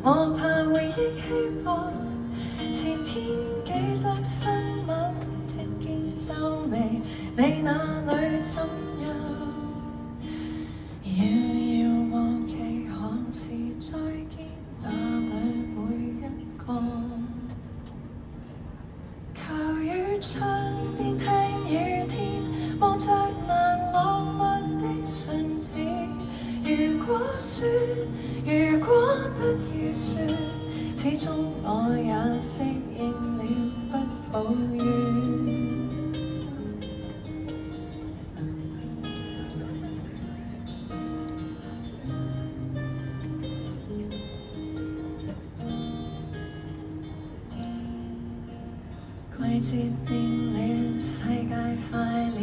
我怕回憶稀薄，前天幾則新聞，聽見皺眉，你那裏怎樣？遙遙無期，何時再見？那裏每一個，靠於窗邊聽雨天，望着難落墨的信紙。如果說，如果不要說，始終我也適應了，不抱怨。季節變了，世界快了，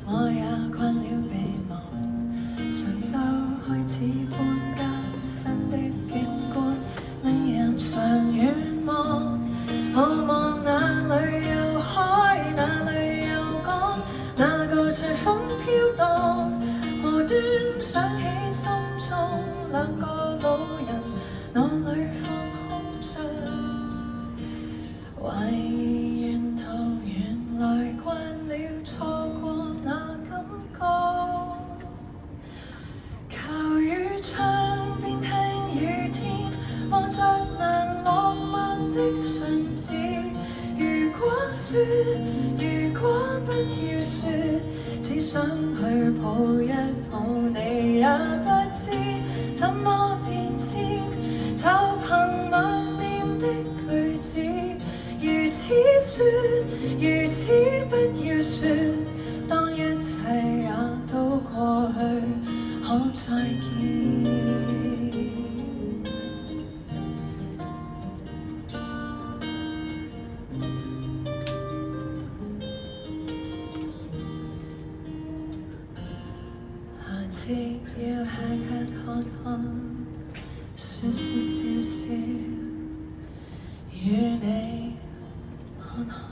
我也慣了被忘。上週開始搬家，新的景觀令人常遠望。我望哪裏有海，哪裏有港，那個隨風飄蕩。無端想起心中兩個老人，腦裏放空着，懷疑沿途原來慣了錯過那感覺。靠於窗邊聽雨天，望着難落墨的信紙。如果說，如果不要說，只想去抱一抱你，也不知怎麼變遷，就憑默念的句子。如此說，如此不要說，當一切也都過去，可再見。下次要吃吃看看，說說笑笑，與你看看。